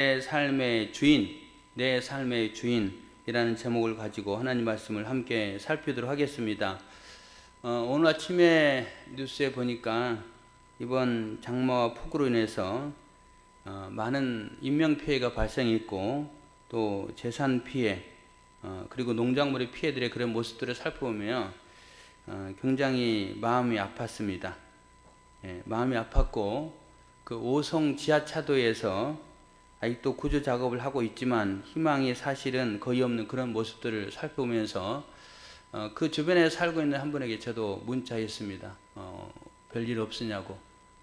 내 삶의 주인이라는 제목을 가지고 하나님 말씀을 함께 살피도록 하겠습니다. 오늘 아침에 뉴스에 보니까 이번 장마와 폭우로 인해서 많은 인명피해가 발생했고 또 재산 피해 그리고 농작물의 피해들의 그런 모습들을 살펴보며 굉장히 마음이 아팠습니다. 마음이 아팠고 그 오송 지하차도에서 아직도 구조 작업을 하고 있지만 희망이 사실은 거의 없는 그런 모습들을 살펴보면서 그 주변에 살고 있는 한 분에게 저도 문자했습니다. 별일 없으냐고,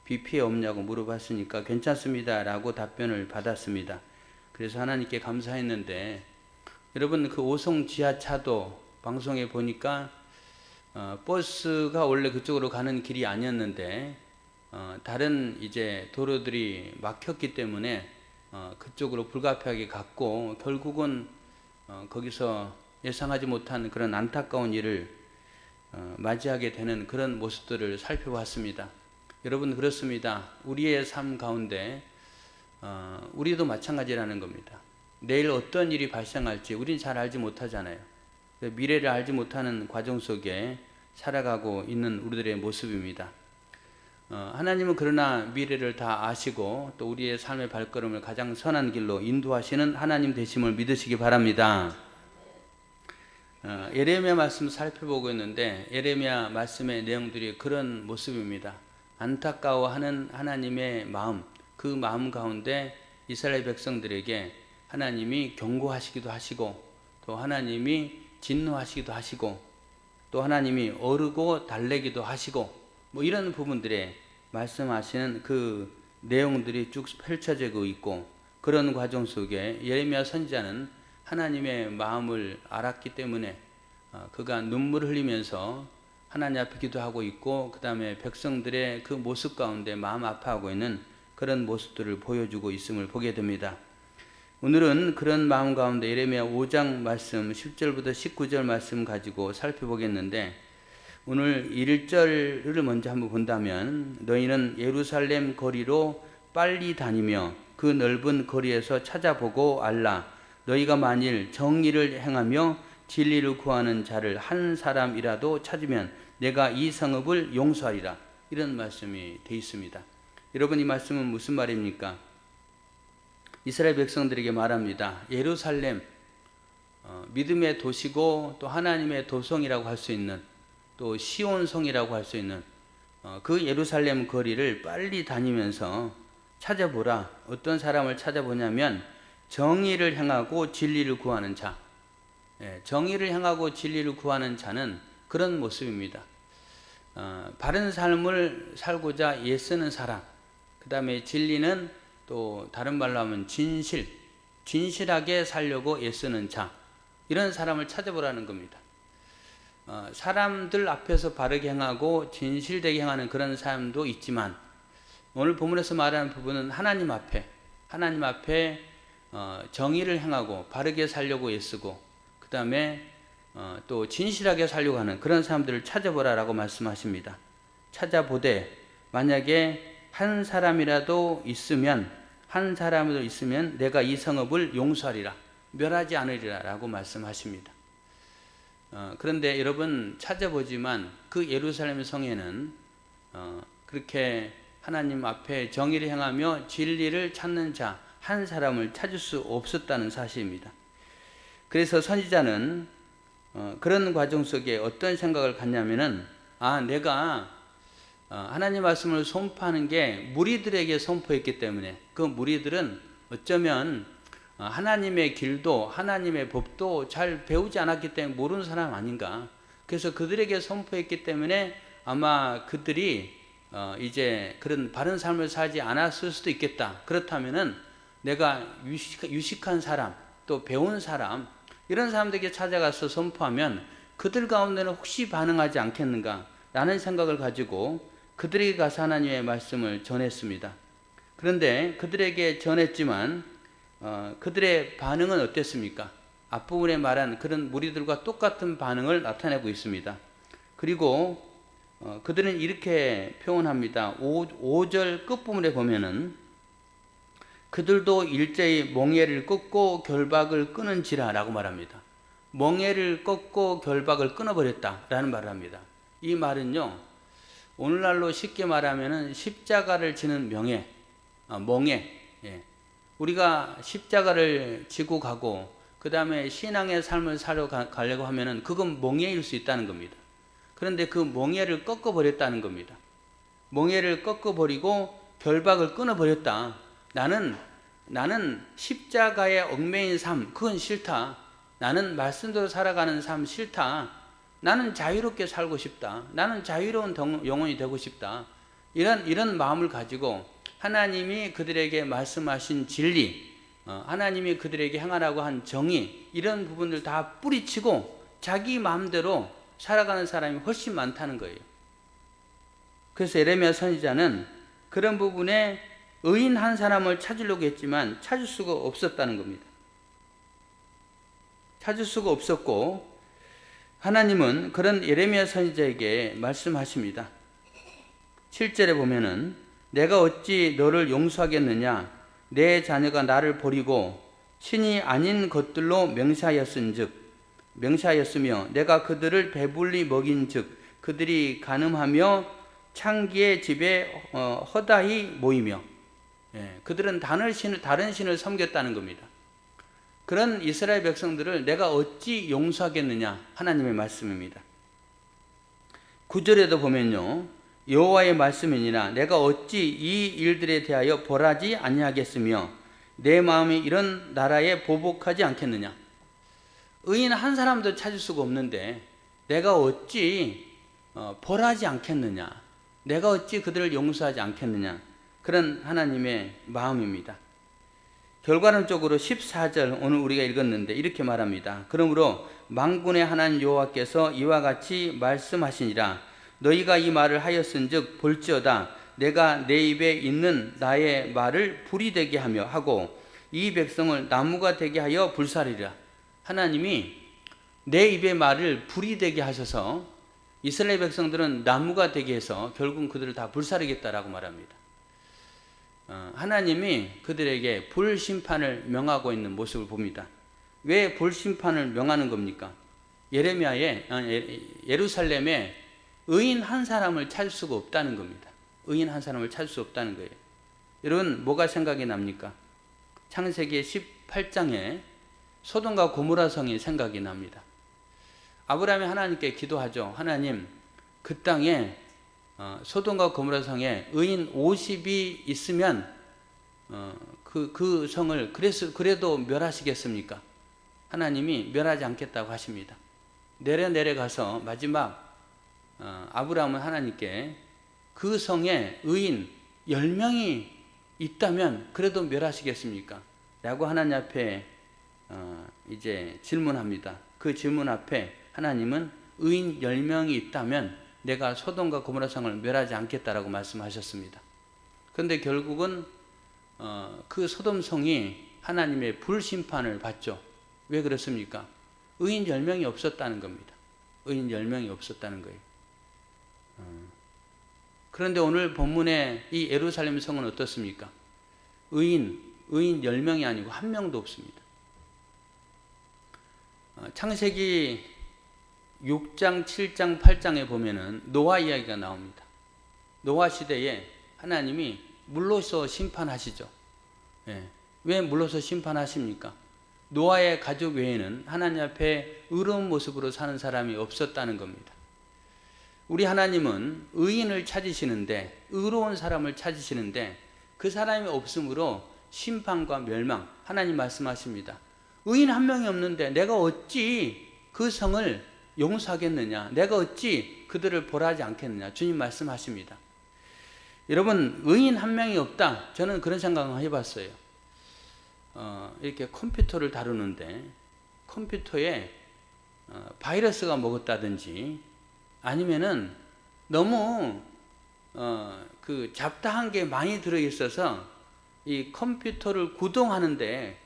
비 피해 없냐고 물어봤으니까 괜찮습니다 라고 답변을 받았습니다. 그래서 하나님께 감사했는데, 여러분 그 오송 지하차도 방송에 보니까 버스가 원래 그쪽으로 가는 길이 아니었는데 다른 이제 도로들이 막혔기 때문에 그쪽으로 불가피하게 갔고 결국은 거기서 예상하지 못한 그런 안타까운 일을 맞이하게 되는 그런 모습들을 살펴봤습니다. 여러분 그렇습니다. 우리의 삶 가운데 우리도 마찬가지라는 겁니다. 내일 어떤 일이 발생할지 우리는 잘 알지 못하잖아요. 미래를 알지 못하는 과정 속에 살아가고 있는 우리들의 모습입니다. 하나님은 그러나 미래를 다 아시고 또 우리의 삶의 발걸음을 가장 선한 길로 인도하시는 하나님 되심을 믿으시기 바랍니다. 예레미야 말씀 살펴보고 있는데 예레미야 말씀의 내용들이 그런 모습입니다. 안타까워하는 하나님의 마음, 그 마음 가운데 이스라엘 백성들에게 하나님이 경고하시기도 하시고 또 하나님이 진노하시기도 하시고 또 하나님이 어르고 달래기도 하시고 뭐 이런 부분들에 말씀하시는 그 내용들이 쭉 펼쳐지고 있고, 그런 과정 속에 예레미야 선지자는 하나님의 마음을 알았기 때문에 그가 눈물을 흘리면서 하나님 앞에 기도하고 있고, 그 다음에 백성들의 그 모습 가운데 마음 아파하고 있는 그런 모습들을 보여주고 있음을 보게 됩니다. 오늘은 그런 마음 가운데 예레미야 5장 말씀 10절부터 19절 말씀 가지고 살펴보겠는데, 오늘 1절을 먼저 한번 본다면 너희는 예루살렘 거리로 빨리 다니며 그 넓은 거리에서 찾아보고 알라. 너희가 만일 정의를 행하며 진리를 구하는 자를 한 사람이라도 찾으면 내가 이 성읍을 용서하리라. 이런 말씀이 되어 있습니다. 여러분 이 말씀은 무슨 말입니까? 이스라엘 백성들에게 말합니다. 예루살렘, 믿음의 도시고 또 하나님의 도성이라고 할 수 있는, 또 시온성이라고 할 수 있는 그 예루살렘 거리를 빨리 다니면서 찾아보라. 어떤 사람을 찾아보냐면 정의를 행하고 진리를 구하는 자. 정의를 행하고 진리를 구하는 자는 그런 모습입니다. 바른 삶을 살고자 애쓰는 사람, 그 다음에 진리는 또 다른 말로 하면 진실하게 살려고 애쓰는 자, 이런 사람을 찾아보라는 겁니다. 사람들 앞에서 바르게 행하고 진실되게 행하는 그런 사람도 있지만 오늘 본문에서 말하는 부분은 하나님 앞에 정의를 행하고 바르게 살려고 애쓰고 그 다음에 또 진실하게 살려고 하는 그런 사람들을 찾아보라라고 말씀하십니다. 찾아보되 만약에 한 사람이라도 있으면 내가 이 성읍을 용서하리라, 멸하지 않으리라 라고 말씀하십니다. 그런데 여러분 찾아보지만 그 예루살렘 성에는 그렇게 하나님 앞에 정의를 행하며 진리를 찾는 자 한 사람을 찾을 수 없었다는 사실입니다. 그래서 선지자는 그런 과정 속에 어떤 생각을 갖냐면은 내가 하나님 말씀을 선포하는 게 무리들에게 선포했기 때문에 그 무리들은 어쩌면 하나님의 길도 하나님의 법도 잘 배우지 않았기 때문에 모르는 사람 아닌가. 그래서 그들에게 선포했기 때문에 아마 그들이 이제 그런 바른 삶을 살지 않았을 수도 있겠다. 그렇다면은 내가 유식한 사람 또 배운 사람 이런 사람들에게 찾아가서 선포하면 그들 가운데는 혹시 반응하지 않겠는가 라는 생각을 가지고 그들에게 가서 하나님의 말씀을 전했습니다. 그런데 그들에게 전했지만 그들의 반응은 어땠습니까? 앞부분에 말한 그런 무리들과 똑같은 반응을 나타내고 있습니다. 그리고 그들은 이렇게 표현합니다. 5절 끝부분에 보면은 그들도 일제히 멍에를 꺾고 결박을 끊은지라라고 말합니다. 멍에를 꺾고 결박을 끊어버렸다라는 말을 합니다. 이 말은요, 오늘날로 쉽게 말하면은 십자가를 지는 멍에. 예. 우리가 십자가를 지고 가고 그 다음에 신앙의 삶을 가려고 하면은 그건 멍에일 수 있다는 겁니다. 그런데 그 멍에를 꺾어버렸다는 겁니다. 멍에를 꺾어버리고 결박을 끊어버렸다. 나는 십자가의 얽매인 삶, 그건 싫다. 나는 말씀대로 살아가는 삶 싫다. 나는 자유롭게 살고 싶다. 나는 자유로운 영혼이 되고 싶다. 이런 마음을 가지고 하나님이 그들에게 말씀하신 진리, 하나님이 그들에게 행하라고 한 정의, 이런 부분들 다 뿌리치고 자기 마음대로 살아가는 사람이 훨씬 많다는 거예요. 그래서 예레미야 선지자는 그런 부분에 의인 한 사람을 찾으려고 했지만 찾을 수가 없었다는 겁니다. 찾을 수가 없었고, 하나님은 그런 예레미야 선지자에게 말씀하십니다. 7절에 보면은 내가 어찌 너를 용서하겠느냐, 내 자녀가 나를 버리고 신이 아닌 것들로 맹세하였으며 내가 그들을 배불리 먹인즉 그들이 간음하며 창기의 집에 허다히 모이며, 그들은 다른 신을 섬겼다는 겁니다. 그런 이스라엘 백성들을 내가 어찌 용서하겠느냐, 하나님의 말씀입니다. 9절에도 보면요, 여호와의 말씀이니라 내가 어찌 이 일들에 대하여 벌하지 아니하겠으며 내 마음이 이런 나라에 보복하지 않겠느냐. 의인 한 사람도 찾을 수가 없는데 내가 어찌 벌하지 않겠느냐, 내가 어찌 그들을 용서하지 않겠느냐, 그런 하나님의 마음입니다. 결과론적으로 14절 오늘 우리가 읽었는데 이렇게 말합니다. 그러므로 만군의 하나님 여호와께서 이와 같이 말씀하시니라 너희가 이 말을 하였은즉 볼지어다 내가 내 입에 있는 나의 말을 불이 되게 하며 하고 이 백성을 나무가 되게 하여 불사르리라. 하나님이 내 입의 말을 불이 되게 하셔서 이스라엘 백성들은 나무가 되게 해서 결국 그들을 다 불사르겠다라고 말합니다. 하나님이 그들에게 불심판을 명하고 있는 모습을 봅니다. 왜 불심판을 명하는 겁니까? 예루살렘에 의인 한 사람을 찾을 수가 없다는 겁니다. 의인 한 사람을 찾을 수 없다는 거예요. 여러분, 뭐가 생각이 납니까? 창세기 18장에 소돔과 고모라 성이 생각이 납니다. 아브라함이 하나님께 기도하죠. 하나님, 그 땅에 소돔과 고모라 성에 의인 50이 있으면 그 성을 그래도 멸하시겠습니까? 하나님이 멸하지 않겠다고 하십니다. 내려가서 마지막 아브라함은 하나님께 그 성에 의인 10명이 있다면 그래도 멸하시겠습니까? 라고 하나님 앞에 이제 질문합니다. 그 질문 앞에 하나님은 의인 10명이 있다면 내가 소돔과 고모라 성을 멸하지 않겠다라고 말씀하셨습니다. 그런데 결국은 그 소돔 성이 하나님의 불심판을 받죠. 왜 그렇습니까? 의인 10명이 없었다는 겁니다. 의인 10명이 없었다는 거예요. 그런데 오늘 본문의 이 예루살렘 성은 어떻습니까? 의인 10명이 아니고 한 명도 없습니다. 창세기 6장, 7장, 8장에 보면은 노아 이야기가 나옵니다. 노아 시대에 하나님이 물로서 심판하시죠. 왜 물로서 심판하십니까? 노아의 가족 외에는 하나님 앞에 의로운 모습으로 사는 사람이 없었다는 겁니다. 우리 하나님은 의인을 찾으시는데, 의로운 사람을 찾으시는데 그 사람이 없으므로 심판과 멸망, 하나님 말씀하십니다. 의인 한 명이 없는데 내가 어찌 그 성을 용서하겠느냐, 내가 어찌 그들을 벌하지 않겠느냐, 주님 말씀하십니다. 여러분, 의인 한 명이 없다, 저는 그런 생각을 해봤어요. 이렇게 컴퓨터를 다루는데 컴퓨터에 바이러스가 먹었다든지 아니면은 너무 그 잡다한 게 많이 들어있어서 이 컴퓨터를 구동하는데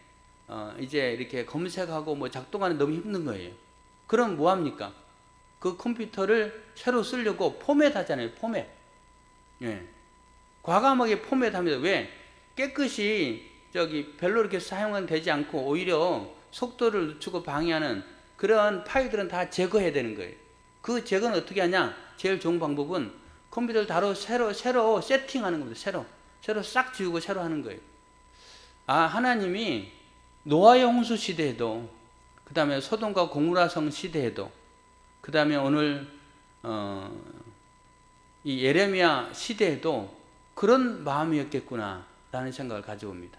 이제 이렇게 검색하고 뭐 작동하는 데 너무 힘든 거예요. 그럼 뭐 합니까? 그 컴퓨터를 새로 쓰려고 포맷 하잖아요. 포맷. 과감하게 포맷 합니다. 왜? 깨끗이 별로 이렇게 사용은 되지 않고 오히려 속도를 늦추고 방해하는 그런 파일들은 다 제거해야 되는 거예요. 그 제거는 어떻게 하냐? 제일 좋은 방법은 컴퓨터를 바로 새로 세팅하는 겁니다. 새로 싹 지우고 새로 하는 거예요. 하나님이 노아의 홍수 시대에도, 그 다음에 소돔과 고모라성 시대에도, 그 다음에 오늘 이 예레미야 시대에도 그런 마음이었겠구나 라는 생각을 가져옵니다.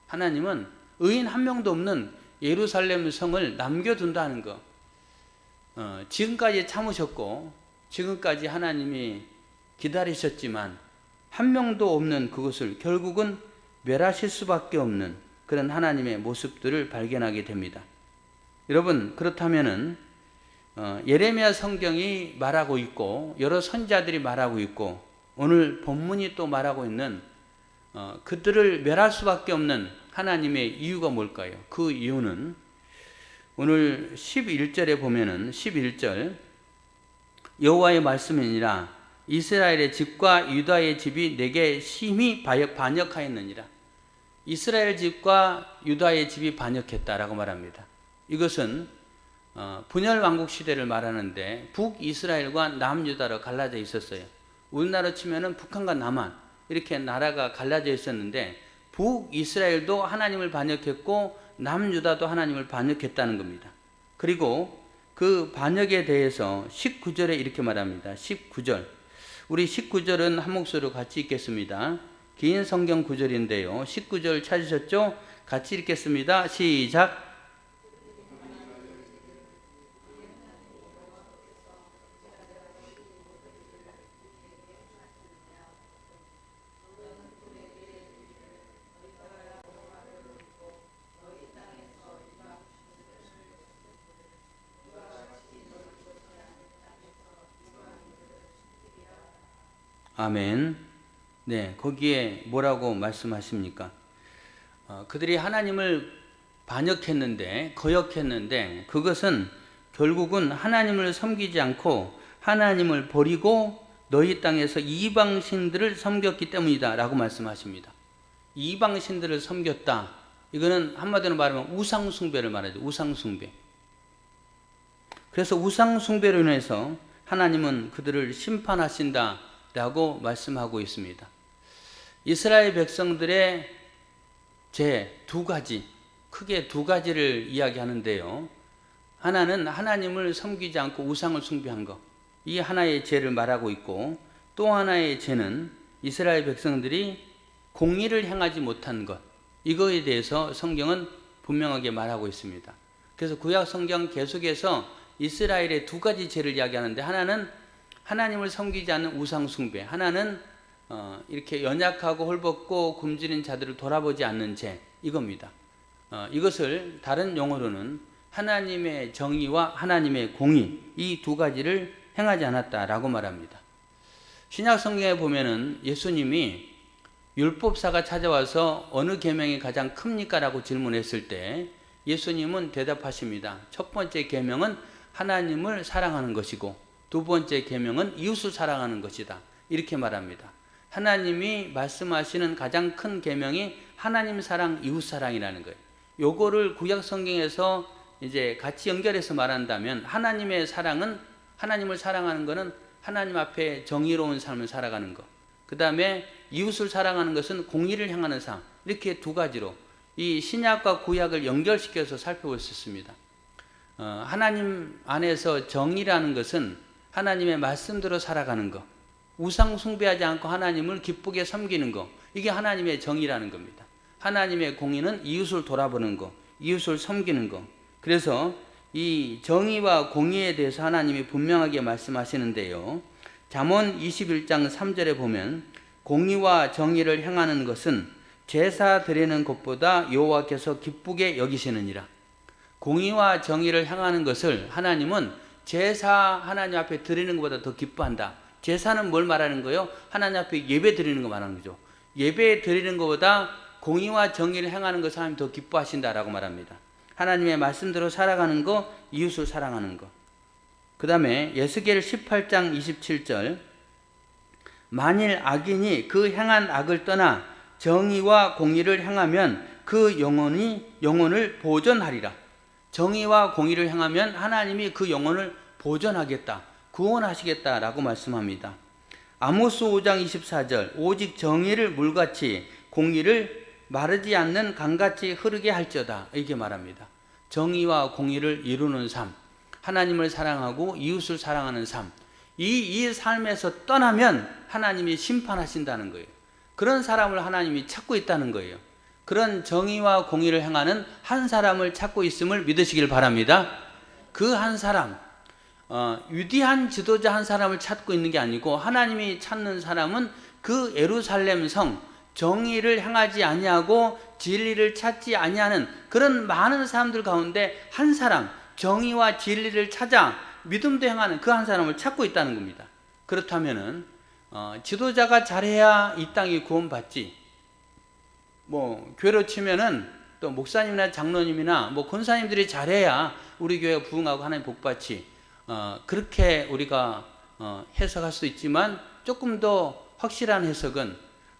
하나님은 의인 한 명도 없는 예루살렘 성을 남겨둔다는 거, 지금까지 참으셨고 지금까지 하나님이 기다리셨지만 한 명도 없는 그것을 결국은 멸하실 수밖에 없는 그런 하나님의 모습들을 발견하게 됩니다. 여러분, 그렇다면은 예레미야 성경이 말하고 있고 여러 선지자들이 말하고 있고 오늘 본문이 또 말하고 있는 그들을 멸할 수밖에 없는 하나님의 이유가 뭘까요? 그 이유는 오늘 11절에 보면은 11절 여호와의 말씀이니라 이스라엘의 집과 유다의 집이 내게 심히 반역하였느니라. 이스라엘 집과 유다의 집이 반역했다라고 말합니다. 이것은 분열 왕국 시대를 말하는데 북이스라엘과 남유다로 갈라져 있었어요. 우리나라 치면은 북한과 남한 이렇게 나라가 갈라져 있었는데 북이스라엘도 하나님을 반역했고 남유다도 하나님을 반역했다는 겁니다. 그리고 그 반역에 대해서 19절에 이렇게 말합니다. 19절. 우리 19절은 한 목소리로 같이 읽겠습니다. 긴 성경 구절인데요. 19절 찾으셨죠? 같이 읽겠습니다. 시작. 아멘. 네, 거기에 뭐라고 말씀하십니까? 그들이 하나님을 반역했는데, 거역했는데, 그것은 결국은 하나님을 섬기지 않고 하나님을 버리고 너희 땅에서 이방신들을 섬겼기 때문이다 라고 말씀하십니다. 이방신들을 섬겼다. 이거는 한마디로 말하면 우상숭배를 말하죠. 우상숭배. 그래서 우상숭배로 인해서 하나님은 그들을 심판하신다 라고 말씀하고 있습니다. 이스라엘 백성들의 죄 두 가지, 크게 두 가지를 이야기하는데요. 하나는 하나님을 섬기지 않고 우상을 숭배한 것, 이 하나의 죄를 말하고 있고, 또 하나의 죄는 이스라엘 백성들이 공의를 행하지 못한 것, 이거에 대해서 성경은 분명하게 말하고 있습니다. 그래서 구약 성경 계속해서 이스라엘의 두 가지 죄를 이야기하는데, 하나는 하나님을 섬기지 않는 우상숭배, 하나는 이렇게 연약하고 헐벗고 굶주린 자들을 돌아보지 않는 죄, 이겁니다. 이것을 다른 용어로는 하나님의 정의와 하나님의 공의, 이 두 가지를 행하지 않았다라고 말합니다. 신약 성경에 보면은 예수님이 율법사가 찾아와서 어느 계명이 가장 큽니까? 라고 질문했을 때 예수님은 대답하십니다. 첫 번째 계명은 하나님을 사랑하는 것이고 두 번째 계명은 이웃을 사랑하는 것이다. 이렇게 말합니다. 하나님이 말씀하시는 가장 큰 계명이 하나님 사랑, 이웃 사랑이라는 거예요. 요거를 구약 성경에서 이제 같이 연결해서 말한다면 하나님의 사랑은, 하나님을 사랑하는 것은 하나님 앞에 정의로운 삶을 살아가는 것. 그 다음에 이웃을 사랑하는 것은 공의를 향하는 삶. 이렇게 두 가지로 이 신약과 구약을 연결시켜서 살펴볼 수 있습니다. 하나님 안에서 정의라는 것은 하나님의 말씀대로 살아가는 것, 우상 숭배하지 않고 하나님을 기쁘게 섬기는 것, 이게 하나님의 정의라는 겁니다. 하나님의 공의는 이웃을 돌아보는 것, 이웃을 섬기는 것. 그래서 이 정의와 공의에 대해서 하나님이 분명하게 말씀하시는데요. 잠언 21장 3절에 보면 공의와 정의를 행하는 것은 제사 드리는 것보다 여호와께서 기쁘게 여기시느니라. 공의와 정의를 행하는 것을 하나님은 제사 하나님 앞에 드리는 것보다 더 기뻐한다. 제사는 뭘 말하는 거예요? 하나님 앞에 예배 드리는 거 말하는 거죠. 예배 드리는 것보다 공의와 정의를 행하는 것을 하나님 더 기뻐하신다라고 말합니다. 하나님의 말씀대로 살아가는 거, 이웃을 사랑하는 거. 그 다음에 에스겔 18장 27절 만일 악인이 그 행한 악을 떠나 정의와 공의를 행하면 그 영혼을 보존하리라. 정의와 공의를 행하면 하나님이 그 영혼을 보존하겠다, 구원하시겠다라고 말씀합니다. 아모스 5장 24절, 오직 정의를 물같이 공의를 마르지 않는 강같이 흐르게 할지어다, 이렇게 말합니다. 정의와 공의를 이루는 삶, 하나님을 사랑하고 이웃을 사랑하는 삶, 이 삶에서 떠나면 하나님이 심판하신다는 거예요. 그런 사람을 하나님이 찾고 있다는 거예요. 그런 정의와 공의를 행하는 한 사람을 찾고 있음을 믿으시길 바랍니다. 그 한 사람, 위대한 지도자 한 사람을 찾고 있는 게 아니고 하나님이 찾는 사람은 그 예루살렘 성, 정의를 행하지 아니하고 진리를 찾지 아니하는 그런 많은 사람들 가운데 한 사람, 정의와 진리를 찾아 믿음도 행하는 그 한 사람을 찾고 있다는 겁니다. 그렇다면은 지도자가 잘해야 이 땅이 구원받지, 교회로 치면은 또 목사님이나 장로님이나 권사님들이 잘해야 우리 교회가 부흥하고 하나님 복받지, 그렇게 우리가 해석할 수 있지만 조금 더 확실한 해석은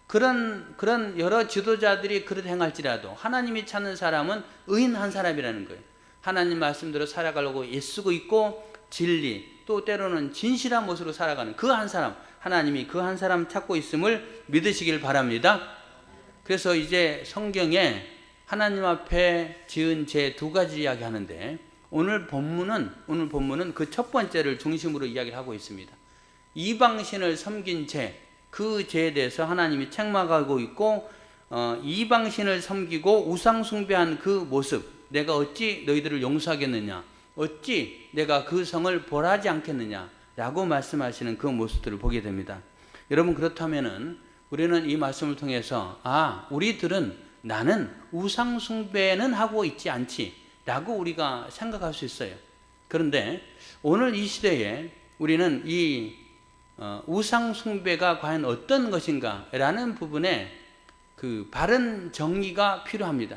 그런 여러 지도자들이 그렇게 행할지라도 하나님이 찾는 사람은 의인 한 사람이라는 거예요. 하나님 말씀대로 살아가려고 애쓰고 있고 진리, 또 때로는 진실한 모습으로 살아가는 그 한 사람, 하나님이 그 한 사람 찾고 있음을 믿으시길 바랍니다. 그래서 이제 성경에 하나님 앞에 지은 죄 두 가지 이야기 하는데 오늘 본문은 그 첫 번째를 중심으로 이야기를 하고 있습니다. 이방신을 섬긴 죄, 그 죄에 대해서 하나님이 책망하고 있고, 이방신을 섬기고 우상 숭배한 그 모습, 내가 어찌 너희들을 용서하겠느냐, 어찌 내가 그 성을 벌하지 않겠느냐 라고 말씀하시는 그 모습들을 보게 됩니다. 여러분, 그렇다면은 우리는 이 말씀을 통해서 나는 우상 숭배는 하고 있지 않지 라고 우리가 생각할 수 있어요. 그런데 오늘 이 시대에 우리는 이 우상 숭배가 과연 어떤 것인가 라는 부분에 그 바른 정의가 필요합니다.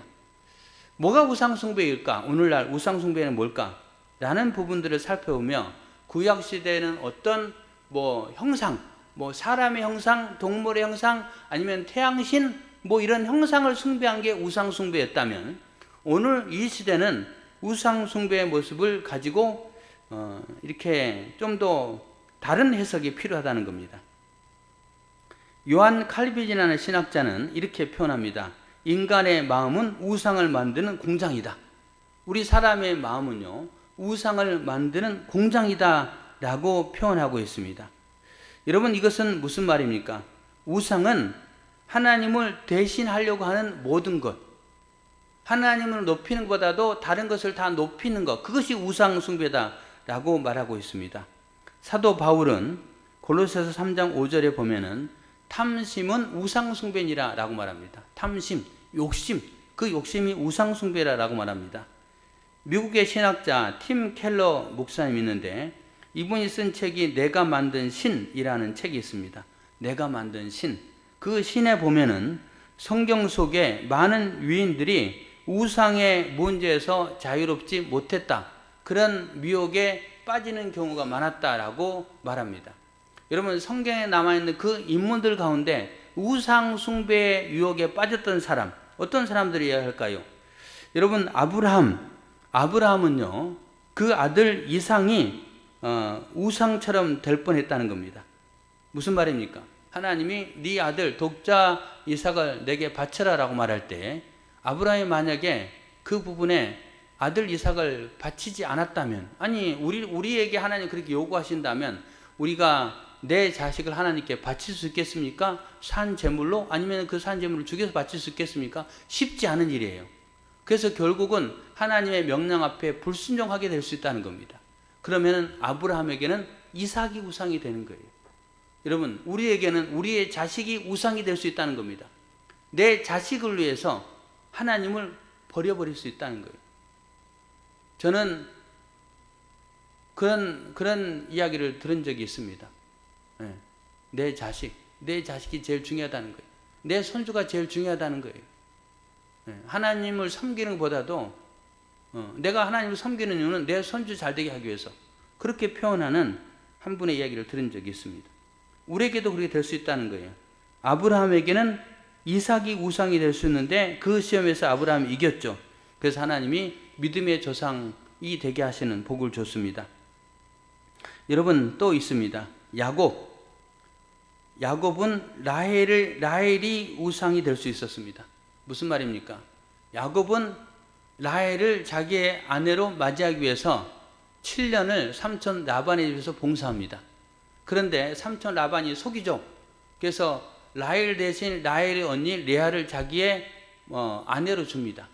뭐가 우상 숭배일까? 오늘날 우상 숭배는 뭘까? 라는 부분들을 살펴보며 구약 시대에는 어떤 형상, 사람의 형상, 동물의 형상, 아니면 태양신, 이런 형상을 숭배한 게 우상 숭배였다면, 오늘 이 시대는 우상 숭배의 모습을 가지고 이렇게 좀 더 다른 해석이 필요하다는 겁니다. 요한 칼빈이라는 신학자는 이렇게 표현합니다. 인간의 마음은 우상을 만드는 공장이다. 우리 사람의 마음은요, 우상을 만드는 공장이다 라고 표현하고 있습니다. 여러분, 이것은 무슨 말입니까? 우상은 하나님을 대신하려고 하는 모든 것, 하나님을 높이는 것보다도 다른 것을 다 높이는 것, 그것이 우상 숭배다 라고 말하고 있습니다. 사도 바울은 골로새서 3장 5절에 보면은 탐심은 우상 숭배니라 라고 말합니다. 탐심, 욕심, 그 욕심이 우상 숭배라 라고 말합니다. 미국의 신학자 팀 켈러 목사님이 있는데 이분이 쓴 책이 내가 만든 신이라는 책이 있습니다. 내가 만든 신. 그 신에 보면은 성경 속에 많은 유인들이 우상의 문제에서 자유롭지 못했다, 그런 미혹에 빠지는 경우가 많았다라고 말합니다. 여러분, 성경에 남아있는 그 인물들 가운데 우상 숭배의 유혹에 빠졌던 사람, 어떤 사람들이어야 할까요? 여러분, 아브라함은요, 그 아들 이상이 우상처럼 될 뻔했다는 겁니다. 무슨 말입니까? 하나님이 네 아들 독자 이삭을 내게 바쳐라 라고 말할 때 아브라함이 만약에 그 부분에 아들 이삭을 바치지 않았다면, 아니 우리에게 하나님 그렇게 요구하신다면 우리가 내 자식을 하나님께 바칠 수 있겠습니까? 산 제물로? 아니면 그 산 제물을 죽여서 바칠 수 있겠습니까? 쉽지 않은 일이에요. 그래서 결국은 하나님의 명령 앞에 불순종하게 될 수 있다는 겁니다. 그러면 아브라함에게는 이삭이 우상이 되는 거예요. 여러분, 우리에게는 우리의 자식이 우상이 될 수 있다는 겁니다. 내 자식을 위해서 하나님을 버려버릴 수 있다는 거예요. 저는 그런 이야기를 들은 적이 있습니다. 내 자식이 제일 중요하다는 거예요. 내 손주가 제일 중요하다는 거예요. 하나님을 섬기는 것보다도 내가 하나님을 섬기는 이유는 내 손주 잘 되게 하기 위해서, 그렇게 표현하는 한 분의 이야기를 들은 적이 있습니다. 우리에게도 그렇게 될 수 있다는 거예요. 아브라함에게는 이삭이 우상이 될 수 있는데 그 시험에서 아브라함이 이겼죠. 그래서 하나님이 믿음의 조상이 되게 하시는 복을 줬습니다. 여러분 또 있습니다. 야곱은 라헬이 우상이 될 수 있었습니다. 무슨 말입니까? 야곱은 라헬을 자기의 아내로 맞이하기 위해서 7년을 삼촌 라반의 집에서 봉사합니다. 그런데 삼촌 라반이 속이죠. 그래서 라헬 대신 라헬의 언니 레아를 자기의 아내로 줍니다.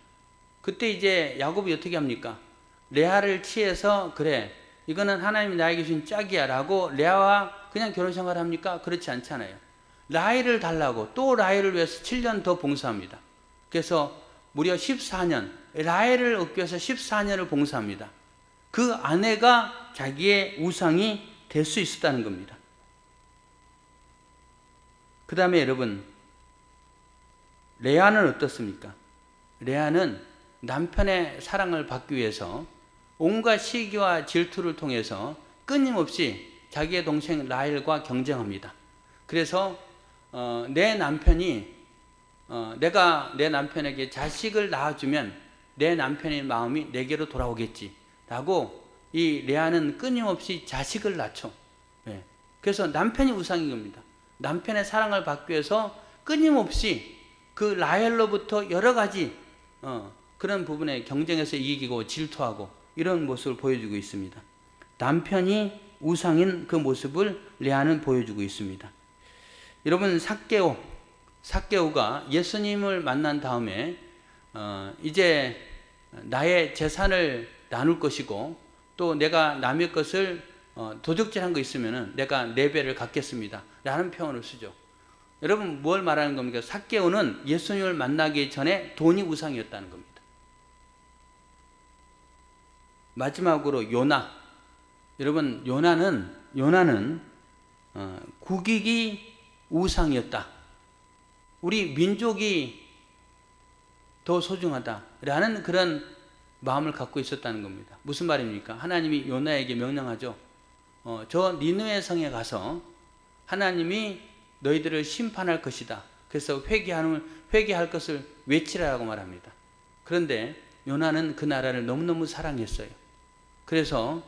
그때 이제 야곱이 어떻게 합니까? 레아를 취해서 그래 이거는 하나님이 나에게 주신 짝이야 라고 레아와 그냥 결혼생활을 합니까? 그렇지 않잖아요. 라헬을 달라고 또 라헬을 위해서 7년 더 봉사합니다. 그래서 무려 14년 라헬을 얻기 위해서 14년을 봉사합니다. 그 아내가 자기의 우상이 될 수 있었다는 겁니다. 그 다음에 여러분 레아는 어떻습니까? 레아는 남편의 사랑을 받기 위해서 온갖 시기와 질투를 통해서 끊임없이 자기의 동생 라헬과 경쟁합니다. 그래서 내 남편이 내가 내 남편에게 자식을 낳아주면 내 남편의 마음이 내게로 돌아오겠지 라고 이 레아는 끊임없이 자식을 낳죠. 네. 그래서 남편이 우상인 겁니다. 남편의 사랑을 받기 위해서 끊임없이 그 라헬로부터 여러 가지 그런 부분에 경쟁해서 이기고 질투하고 이런 모습을 보여주고 있습니다. 남편이 우상인 그 모습을 레아는 보여주고 있습니다. 여러분 삭개오가 예수님을 만난 다음에 이제 나의 재산을 나눌 것이고 또 내가 남의 것을 도적질한 거 있으면 내가 4배를 갚겠습니다 라는 표현을 쓰죠. 여러분 뭘 말하는 겁니까? 삭개오는 예수님을 만나기 전에 돈이 우상이었다는 겁니다. 마지막으로 요나. 여러분 요나는 국익이 우상이었다. 우리 민족이 더 소중하다라는 그런 마음을 갖고 있었다는 겁니다. 무슨 말입니까? 하나님이 요나에게 명령하죠. 저 니느웨 성에 가서 하나님이 너희들을 심판할 것이다. 그래서 회개할 것을 외치라고 말합니다. 그런데 요나는 그 나라를 너무너무 사랑했어요. 그래서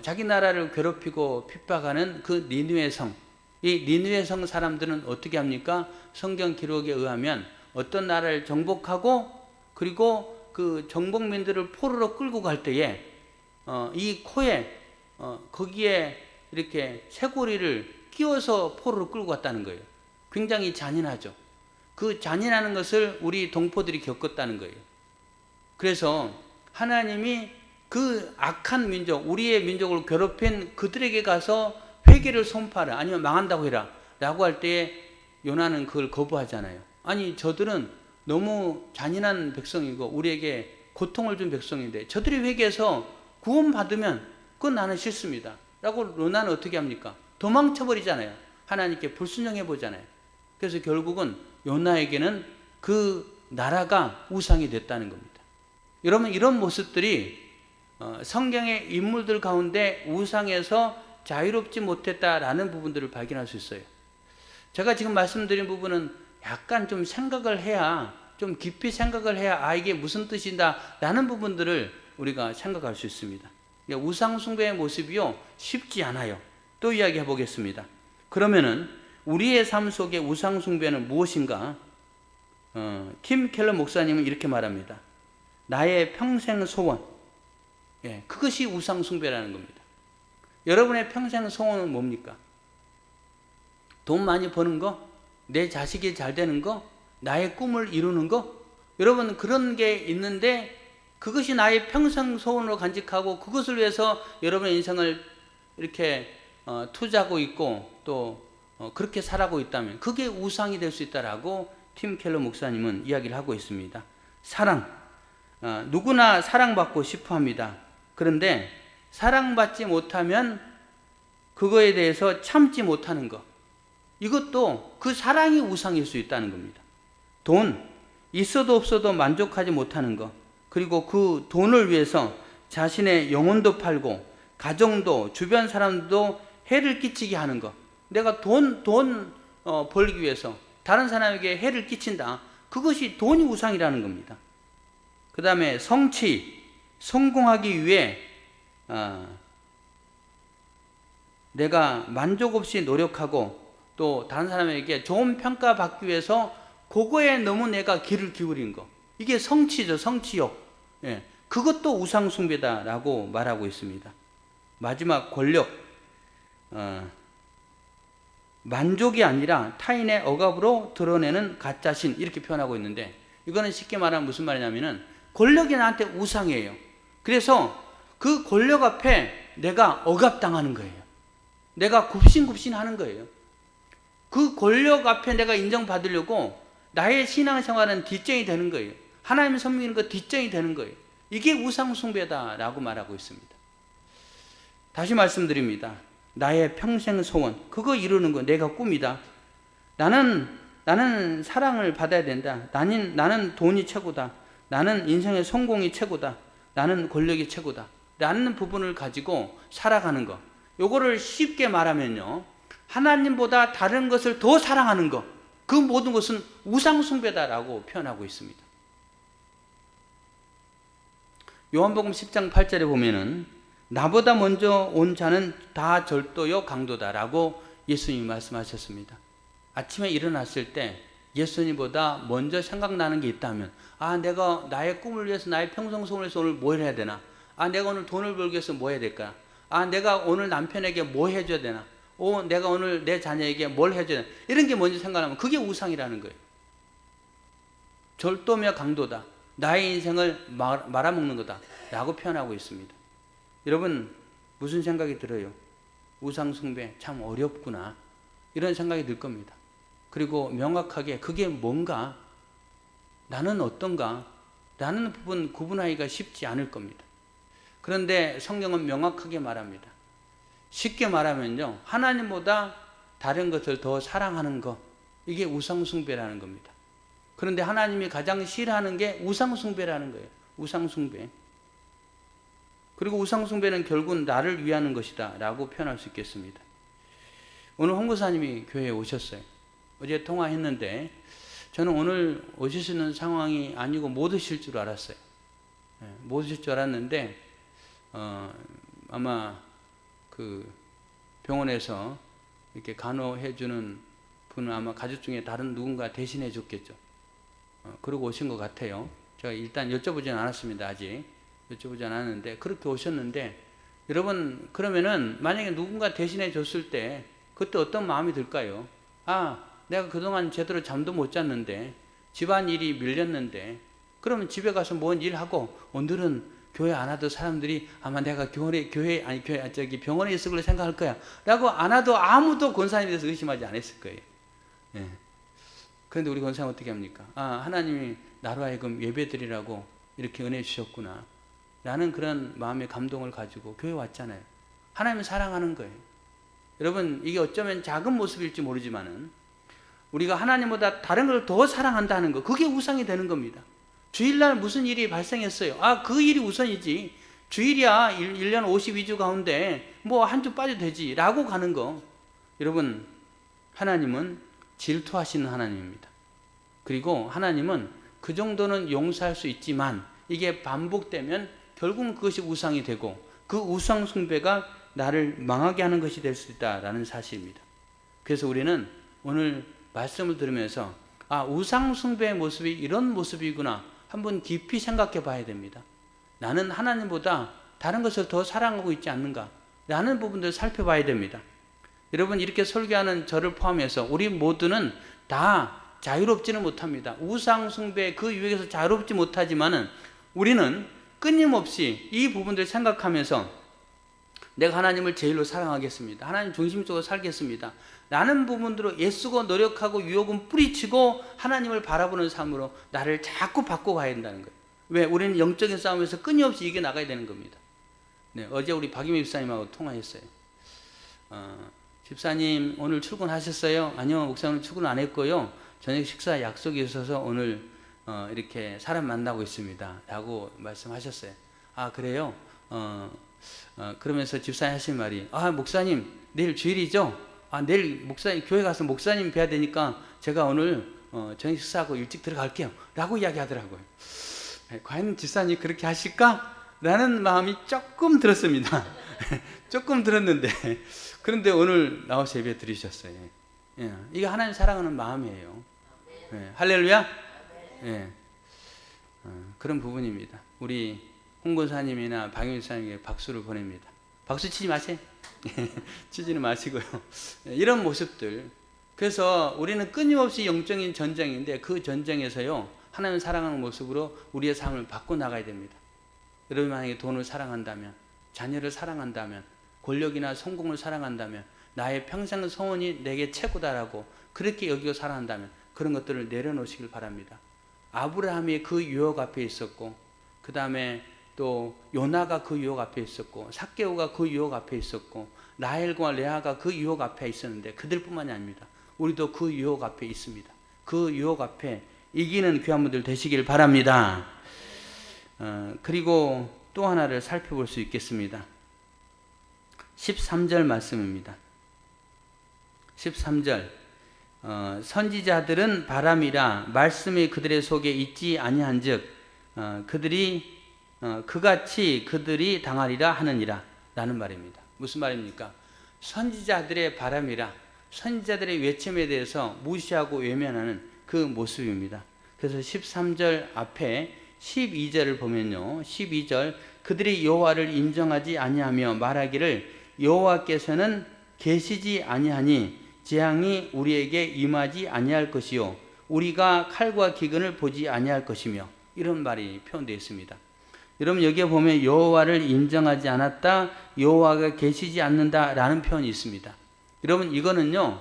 자기 나라를 괴롭히고 핍박하는 그 니느웨 성, 이 니느웨 성 사람들은 어떻게 합니까? 성경 기록에 의하면 어떤 나라를 정복하고 그리고 그 정복민들을 포로로 끌고 갈 때에 이 코에 거기에 이렇게 쇠고리를 끼워서 포로로 끌고 갔다는 거예요. 굉장히 잔인하죠. 그 잔인한 것을 우리 동포들이 겪었다는 거예요. 그래서 하나님이 그 악한 민족, 우리의 민족을 괴롭힌 그들에게 가서 회개를 선포하라 아니면 망한다고 해라 라고 할 때에 요나는 그걸 거부하잖아요. 아니 저들은 너무 잔인한 백성이고 우리에게 고통을 준 백성인데 저들이 회개해서 구원받으면 그건 나는 싫습니다 라고 요나는 어떻게 합니까? 도망쳐버리잖아요. 하나님께 불순종해 보잖아요. 그래서 결국은 요나에게는 그 나라가 우상이 됐다는 겁니다. 여러분 이런 모습들이 성경의 인물들 가운데 우상에서 자유롭지 못했다라는 부분들을 발견할 수 있어요. 제가 지금 말씀드린 부분은 약간 좀 생각을 해야 좀 깊이 생각을 해야 이게 무슨 뜻인다 라는 부분들을 우리가 생각할 수 있습니다. 우상 숭배의 모습이요 쉽지 않아요. 또 이야기해 보겠습니다. 그러면은 우리의 삶 속에 우상 숭배는 무엇인가? 팀 켈러 목사님은 이렇게 말합니다. 나의 평생 소원, 그것이 우상 숭배라는 겁니다. 여러분의 평생 소원은 뭡니까? 돈 많이 버는 거? 내 자식이 잘 되는 거? 나의 꿈을 이루는 거? 여러분 그런 게 있는데 그것이 나의 평생 소원으로 간직하고 그것을 위해서 여러분의 인생을 이렇게 투자하고 있고 또 그렇게 살아가고 있다면 그게 우상이 될 수 있다라고 팀 켈러 목사님은 이야기를 하고 있습니다. 사랑, 누구나 사랑받고 싶어 합니다. 그런데 사랑받지 못하면 그거에 대해서 참지 못하는 것, 이것도 그 사랑이 우상일 수 있다는 겁니다. 돈, 있어도 없어도 만족하지 못하는 것, 그리고 그 돈을 위해서 자신의 영혼도 팔고 가정도 주변 사람도 해를 끼치게 하는 것, 내가 돈 벌기 위해서 다른 사람에게 해를 끼친다. 그것이 돈이 우상이라는 겁니다. 그 다음에 성취, 성공하기 위해 내가 만족 없이 노력하고 또 다른 사람에게 좋은 평가받기 위해서 그거에 너무 내가 귀를 기울인 거. 이게 성취죠. 성취욕. 예, 그것도 우상숭배다라고 말하고 있습니다. 마지막 권력. 만족이 아니라 타인의 억압으로 드러내는 가짜신 이렇게 표현하고 있는데 이거는 쉽게 말하면 무슨 말이냐면은 권력이 나한테 우상이에요. 그래서 그 권력 앞에 내가 억압당하는 거예요. 내가 굽신굽신하는 거예요. 그 권력 앞에 내가 인정받으려고 나의 신앙생활은 뒷전이 되는 거예요. 하나님 섬기는 거 뒷전이 되는 거예요. 이게 우상숭배다라고 말하고 있습니다. 다시 말씀드립니다. 나의 평생 소원, 그거 이루는 거 내가 꿈이다. 나는 사랑을 받아야 된다. 나는 돈이 최고다. 나는 인생의 성공이 최고다. 나는 권력이 최고다. 라는 부분을 가지고 살아가는 거. 요거를 쉽게 말하면요. 하나님보다 다른 것을 더 사랑하는 거. 그 모든 것은 우상숭배다라고 표현하고 있습니다. 요한복음 10장 8절에 보면은 나보다 먼저 온 자는 다 절도요 강도다라고 예수님이 말씀하셨습니다. 아침에 일어났을 때 예수님보다 먼저 생각나는 게 있다면 내가 나의 꿈을 위해서 나의 평생 소원을 위해서 오늘 뭐 해야 되나? 내가 오늘 돈을 벌기 위해서 뭐 해야 될까? 내가 오늘 남편에게 뭐 해줘야 되나? 내가 오늘 내 자녀에게 뭘 해줘야 되나? 이런 게 먼저 생각나면 그게 우상이라는 거예요. 절도며 강도다. 나의 인생을 말아먹는 거다 라고 표현하고 있습니다. 여러분 무슨 생각이 들어요? 우상숭배 참 어렵구나 이런 생각이 들 겁니다. 그리고 명확하게 그게 뭔가 나는 어떤가 라는 부분 구분하기가 쉽지 않을 겁니다. 그런데 성경은 명확하게 말합니다. 쉽게 말하면요, 하나님보다 다른 것을 더 사랑하는 것, 이게 우상숭배라는 겁니다. 그런데 하나님이 가장 싫어하는 게 우상숭배라는 거예요. 우상숭배. 그리고 우상숭배는 결국 나를 위하는 것이다 라고 표현할 수 있겠습니다. 오늘 홍보사님이 교회에 오셨어요. 어제 통화했는데 저는 오늘 오시는 상황이 아니고 못 오실 줄 알았어요. 못 오실 줄 알았는데 아마 그 병원에서 이렇게 간호해주는 분은 아마 가족 중에 다른 누군가 대신해 줬겠죠. 그러고 오신 것 같아요. 제가 일단 여쭤보지는 않았습니다. 아직 여쭤보지 않았는데 그렇게 오셨는데 여러분 그러면은 만약에 누군가 대신해 줬을 때 그때 어떤 마음이 들까요? 내가 그동안 제대로 잠도 못 잤는데 집안일이 밀렸는데 그러면 집에 가서 뭔 일하고 오늘은 교회 안 와도 사람들이 아마 내가 병원에 있을 걸로 생각할 거야 라고 안 와도 아무도 권사님에 대해서 의심하지 않았을 거예요. 예. 그런데 우리 권사님 어떻게 합니까? 하나님이 나로 하여금 예배드리라고 이렇게 은혜 주셨구나 라는 그런 마음의 감동을 가지고 교회 왔잖아요. 하나님을 사랑하는 거예요. 여러분 이게 어쩌면 작은 모습일지 모르지만은 우리가 하나님보다 다른 걸 더 사랑한다는 거, 그게 우상이 되는 겁니다. 주일날 무슨 일이 발생했어요. 그 일이 우선이지. 주일이야 1년 52주 가운데 뭐 한 주 빠져도 되지 라고 가는 거. 여러분 하나님은 질투하시는 하나님입니다. 그리고 하나님은 그 정도는 용서할 수 있지만 이게 반복되면 결국은 그것이 우상이 되고 그 우상 숭배가 나를 망하게 하는 것이 될 수 있다라는 사실입니다. 그래서 우리는 오늘 말씀을 들으면서 우상 숭배의 모습이 이런 모습이구나 한번 깊이 생각해 봐야 됩니다. 나는 하나님보다 다른 것을 더 사랑하고 있지 않는가 라는 부분들을 살펴봐야 됩니다. 여러분 이렇게 설교하는 저를 포함해서 우리 모두는 다 자유롭지는 못합니다. 우상 숭배 그 유혹에서 자유롭지 못하지만은 우리는 끊임없이 이 부분들을 생각하면서 내가 하나님을 제일로 사랑하겠습니다. 하나님 중심적으로 살겠습니다. 라는 부분들로 애쓰고 노력하고 유혹은 뿌리치고 하나님을 바라보는 삶으로 나를 자꾸 바꿔가야 된다는 거예요. 왜? 우리는 영적인 싸움에서 끊임없이 이겨나가야 되는 겁니다. 네, 어제 우리 박임희 집사님하고 통화했어요. 집사님 오늘 출근하셨어요? 아니요, 목사님 출근 안 했고요. 저녁 식사 약속이 있어서 오늘 이렇게 사람 만나고 있습니다. 라고 말씀하셨어요. 그래요? 그러면서 집사님 하신 말이 목사님 내일 주일이죠? 내일 목사님 교회 가서 목사님 뵈야 되니까 제가 오늘 저녁 식사하고 일찍 들어갈게요 라고 이야기하더라고요. 과연 집사님이 그렇게 하실까? 라는 마음이 조금 들었습니다. 조금 들었는데 그런데 오늘 나와서 예배 드리셨어요. 예, 이게 하나님 사랑하는 마음이에요. 예, 할렐루야. 예, 그런 부분입니다. 우리 홍권사님이나 박윤사님에게 박수를 보냅니다. 박수 치지 마세요. 치지는 마시고요. 이런 모습들. 그래서 우리는 끊임없이 영적인 전쟁인데 그 전쟁에서요 하나님 사랑하는 모습으로 우리의 삶을 바꿔나가야 됩니다. 여러분 만약에 돈을 사랑한다면, 자녀를 사랑한다면, 권력이나 성공을 사랑한다면, 나의 평생 소원이 내게 최고다라고 그렇게 여기고 살아간다면 그런 것들을 내려놓으시길 바랍니다. 아브라함이 그 유혹 앞에 있었고, 그 다음에 또 요나가 그 유혹 앞에 있었고, 삭개오가 그 유혹 앞에 있었고, 라헬과 레아가 그 유혹 앞에 있었는데 그들뿐만이 아닙니다. 우리도 그 유혹 앞에 있습니다. 그 유혹 앞에 이기는 귀한 분들 되시길 바랍니다. 그리고 또 하나를 살펴볼 수 있겠습니다. 13절 말씀입니다. 13절 선지자들은 바람이라 말씀이 그들의 속에 있지 아니한즉 그들이 그같이 그들이 당하리라 하느니라 라는 말입니다. 무슨 말입니까? 선지자들의 바람이라 선지자들의 외침에 대해서 무시하고 외면하는 그 모습입니다. 그래서 13절 앞에 12절을 보면요, 12절 그들이 여호와를 인정하지 아니하며 말하기를 여호와께서는 계시지 아니하니 재앙이 우리에게 임하지 아니할 것이요 우리가 칼과 기근을 보지 아니할 것이며, 이런 말이 표현되어 있습니다. 여러분 여기에 보면 여호와를 인정하지 않았다, 여호와가 계시지 않는다라는 표현이 있습니다. 여러분 이거는요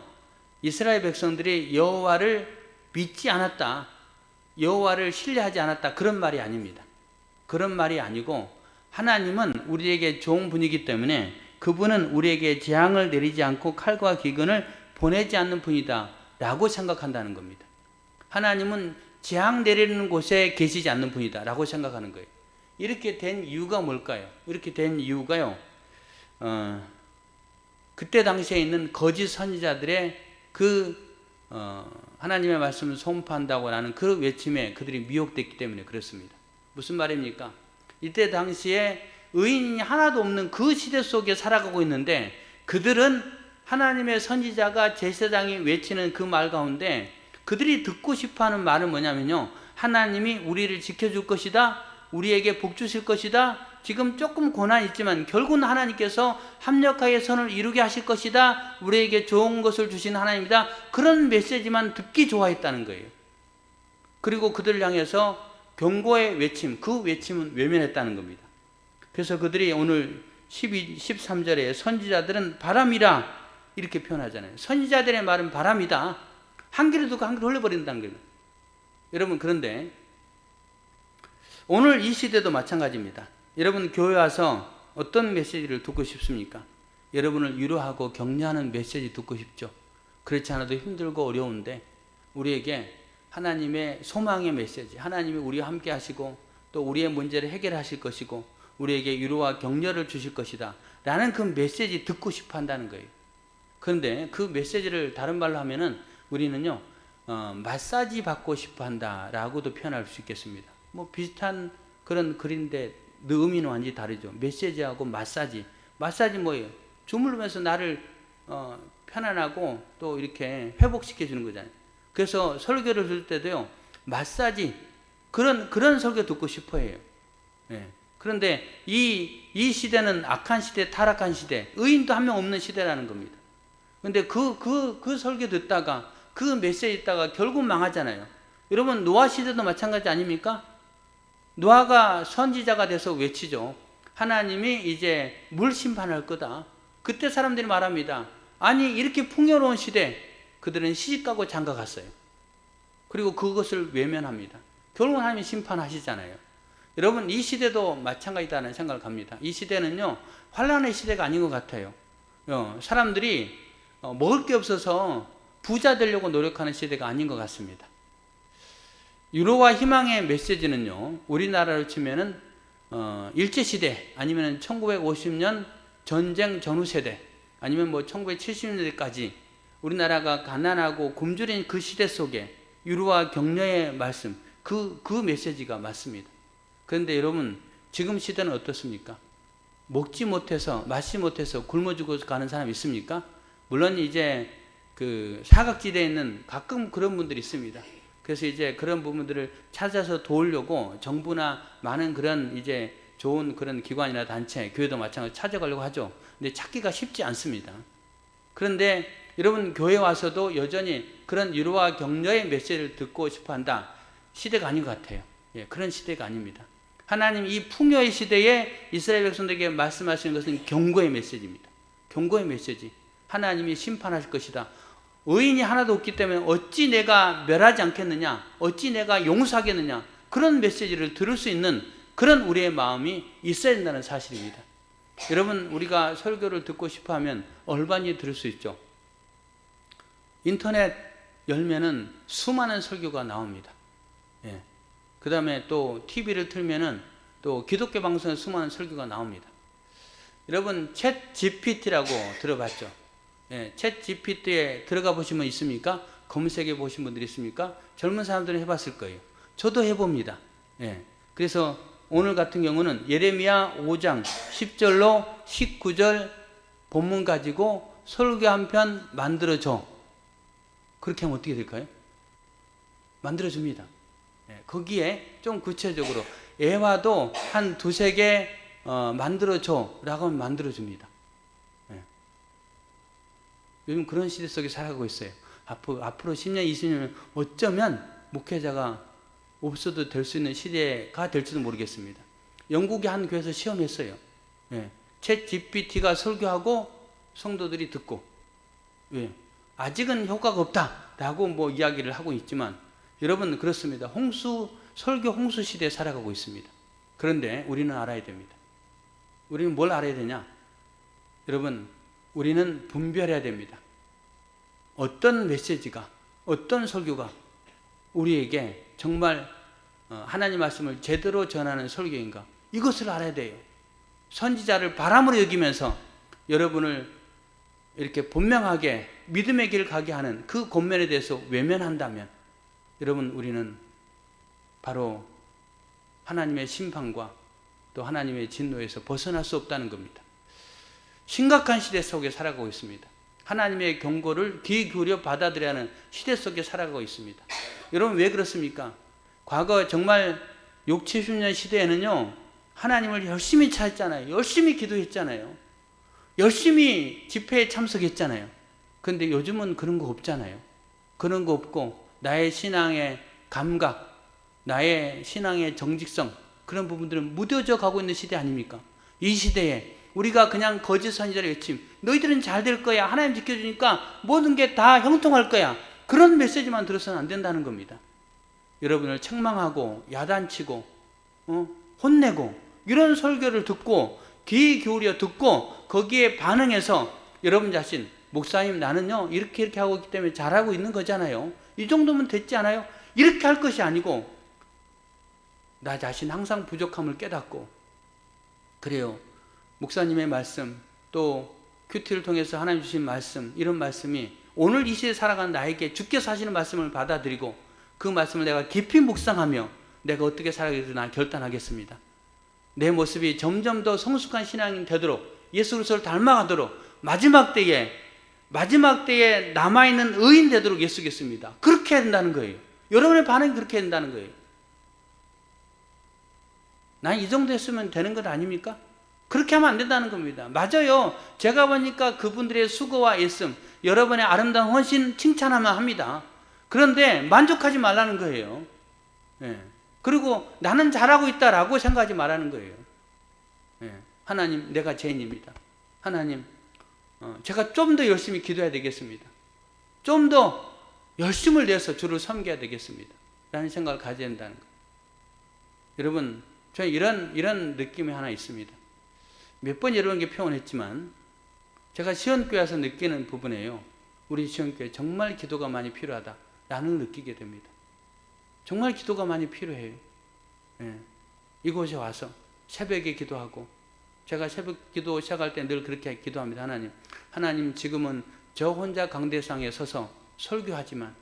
이스라엘 백성들이 여호와를 믿지 않았다, 여호와를 신뢰하지 않았다 그런 말이 아닙니다. 그런 말이 아니고 하나님은 우리에게 좋은 분이기 때문에 그분은 우리에게 재앙을 내리지 않고 칼과 기근을 보내지 않는 분이다 라고 생각한다는 겁니다. 하나님은 재앙 내리는 곳에 계시지 않는 분이다 라고 생각하는 거예요. 이렇게 된 이유가 뭘까요? 이렇게 된 이유가요, 그때 당시에 있는 거짓 선지자들의 하나님의 말씀을 선포한다고 하는 그 외침에 그들이 미혹됐기 때문에 그렇습니다. 무슨 말입니까? 이때 당시에 의인이 하나도 없는 그 시대 속에 살아가고 있는데 그들은 하나님의 선지자가 제사장이 외치는 그 말 가운데 그들이 듣고 싶어하는 말은 뭐냐면요, 하나님이 우리를 지켜줄 것이다, 우리에게 복 주실 것이다, 지금 조금 고난이 있지만 결국은 하나님께서 합력하여 선을 이루게 하실 것이다, 우리에게 좋은 것을 주신 하나님이다, 그런 메시지만 듣기 좋아했다는 거예요. 그리고 그들을 향해서 경고의 외침, 그 외침은 외면했다는 겁니다. 그래서 그들이 오늘 13절에 선지자들은 바람이라 이렇게 표현하잖아요. 선지자들의 말은 바람이다, 한 귀를 듣고 한 귀를 흘려버린다는 거예요. 여러분 그런데 오늘 이 시대도 마찬가지입니다. 여러분 교회 와서 어떤 메시지를 듣고 싶습니까? 여러분을 위로하고 격려하는 메시지 듣고 싶죠. 그렇지 않아도 힘들고 어려운데 우리에게 하나님의 소망의 메시지, 하나님이 우리와 함께 하시고 또 우리의 문제를 해결하실 것이고 우리에게 위로와 격려를 주실 것이다 라는 그 메시지 듣고 싶어 한다는 거예요. 그런데 그 메시지를 다른 말로 하면은 우리는요 마사지 받고 싶어 한다 라고도 표현할 수 있겠습니다. 뭐 비슷한 그런 글인데 의미는 완전히 다르죠. 메시지하고 마사지 뭐예요? 주물르면서 나를 편안하고 또 이렇게 회복시켜 주는 거잖아요. 그래서 설교를 들 때도요 마사지 그런 설교 듣고 싶어 해요. 예. 그런데 이 시대는 악한 시대, 타락한 시대, 의인도 한 명 없는 시대라는 겁니다. 그런데 그 설교 듣다가 그 메시지 듣다가 결국 망하잖아요. 여러분 노아 시대도 마찬가지 아닙니까? 노아가 선지자가 돼서 외치죠. 하나님이 이제 물 심판할 거다. 그때 사람들이 말합니다. 아니 이렇게 풍요로운 시대, 그들은 시집가고 장가갔어요. 그리고 그것을 외면합니다. 결국은 하나님이 심판하시잖아요. 여러분 이 시대도 마찬가지다는 생각을 합니다. 이 시대는요 환란의 시대가 아닌 것 같아요. 사람들이 먹을 게 없어서 부자 되려고 노력하는 시대가 아닌 것 같습니다. 위로와 희망의 메시지는요 우리나라로 치면은 일제시대 아니면 1950년 전쟁 전후 세대, 아니면 뭐 1970년대까지 우리나라가 가난하고 굶주린 그 시대 속에 유로와 격려의 말씀, 그 메시지가 맞습니다. 그런데 여러분, 지금 시대는 어떻습니까? 먹지 못해서, 마시지 못해서 굶어 죽어 가는 사람 있습니까? 물론 이제 그 사각지대에 있는 가끔 그런 분들이 있습니다. 그래서 이제 그런 부분들을 찾아서 도우려고 정부나 많은 그런 이제 좋은 그런 기관이나 단체, 교회도 마찬가지로 찾아가려고 하죠. 근데 찾기가 쉽지 않습니다. 그런데 여러분, 교회 와서도 여전히 그런 위로와 격려의 메시지를 듣고 싶어 한다. 시대가 아닌 것 같아요. 예, 그런 시대가 아닙니다. 하나님 이 풍요의 시대에 이스라엘 백성들에게 말씀하시는 것은 경고의 메시지입니다. 경고의 메시지. 하나님이 심판하실 것이다. 의인이 하나도 없기 때문에 어찌 내가 멸하지 않겠느냐, 어찌 내가 용서하겠느냐, 그런 메시지를 들을 수 있는 그런 우리의 마음이 있어야 된다는 사실입니다. 여러분, 우리가 설교를 듣고 싶어 하면 얼마나 들을 수 있죠. 인터넷 열면은 수많은 설교가 나옵니다. 예. 그 다음에 또 TV를 틀면은 또 기독교 방송에 수많은 설교가 나옵니다. 여러분, 챗 GPT라고 들어봤죠? 예, 챗 GPT에 들어가 보신 분 있습니까? 검색해 보신 분들 있습니까? 젊은 사람들은 해봤을 거예요. 저도 해봅니다. 예. 그래서 오늘 같은 경우는 예레미야 5장 10절로 19절 본문 가지고 설교 한 편 만들어줘. 그렇게 하면 어떻게 될까요? 만들어줍니다. 예, 거기에 좀 구체적으로 애화도 한 두세 개 만들어줘 라고 하면 만들어줍니다. 예. 요즘 그런 시대 속에 살아가고 있어요. 앞으로 10년, 20년은 어쩌면 목회자가 없어도 될 수 있는 시대가 될지도 모르겠습니다. 영국의 한 교회에서 시험했어요. 예. 챗 GPT가 설교하고 성도들이 듣고, 예. 아직은 효과가 없다라고 뭐 이야기를 하고 있지만, 여러분 그렇습니다. 설교 홍수 시대에 살아가고 있습니다. 그런데 우리는 알아야 됩니다. 우리는 뭘 알아야 되냐? 여러분, 우리는 분별해야 됩니다. 어떤 메시지가, 어떤 설교가 우리에게 정말 하나님 말씀을 제대로 전하는 설교인가? 이것을 알아야 돼요. 선지자를 바람으로 여기면서 여러분을 이렇게 분명하게 믿음의 길을 가게 하는 그 권면에 대해서 외면한다면, 여러분, 우리는 바로 하나님의 심판과 또 하나님의 진노에서 벗어날 수 없다는 겁니다. 심각한 시대 속에 살아가고 있습니다. 하나님의 경고를 귀 기울여 받아들여야 하는 시대 속에 살아가고 있습니다. 여러분, 왜 그렇습니까? 과거 정말 6, 70년 시대에는요, 하나님을 열심히 찾았잖아요. 열심히 기도했잖아요. 열심히 집회에 참석했잖아요. 그런데 요즘은 그런 거 없잖아요. 그런 거 없고 나의 신앙의 감각, 나의 신앙의 정직성, 그런 부분들은 무뎌져 가고 있는 시대 아닙니까? 이 시대에 우리가 그냥 거짓 선지자를 외침, 너희들은 잘 될 거야, 하나님 지켜주니까 모든 게 다 형통할 거야, 그런 메시지만 들어서는 안 된다는 겁니다. 여러분을 책망하고 야단치고 혼내고 이런 설교를 듣고 귀 기울여 듣고 거기에 반응해서 여러분 자신, 목사님 나는요 이렇게 하고 있기 때문에 잘하고 있는 거잖아요, 이 정도면 됐지 않아요? 이렇게 할 것이 아니고 나 자신 항상 부족함을 깨닫고, 그래요, 목사님의 말씀, 또 큐티를 통해서 하나님 주신 말씀, 이런 말씀이 오늘 이 시대에 살아가는 나에게 주께서 하시는 말씀을 받아들이고 그 말씀을 내가 깊이 묵상하며 내가 어떻게 살아가겠다 난 결단하겠습니다. 내 모습이 점점 더 성숙한 신앙이 되도록, 예수 그리스도를 닮아가도록, 마지막 때에 남아있는 의인 되도록 예수겠습니다. 그렇게 해야 된다는 거예요. 여러분의 반응이 그렇게 해야 된다는 거예요. 난 이 정도 했으면 되는 것 아닙니까? 그렇게 하면 안 된다는 겁니다. 맞아요. 제가 보니까 그분들의 수고와 애씀, 여러분의 아름다운 헌신 칭찬하면 합니다. 그런데 만족하지 말라는 거예요. 예. 그리고 나는 잘하고 있다라고 생각하지 말라는 거예요. 예. 하나님, 내가 죄인입니다. 하나님, 제가 좀 더 열심히 기도해야 되겠습니다. 좀 더 열심을 내서 주를 섬겨야 되겠습니다. 라는 생각을 가져야 된다는 거예요. 여러분, 저는 이런 느낌이 하나 있습니다. 몇 번 여러분께 표현했지만 제가 시온교회에서 느끼는 부분이에요. 우리 시온교회 정말 기도가 많이 필요하다라는 느끼게 됩니다. 정말 기도가 많이 필요해요. 예. 이곳에 와서 새벽에 기도하고 제가 새벽 기도 시작할 때 늘 그렇게 기도합니다. 하나님 지금은 저 혼자 강대상에 서서 설교하지만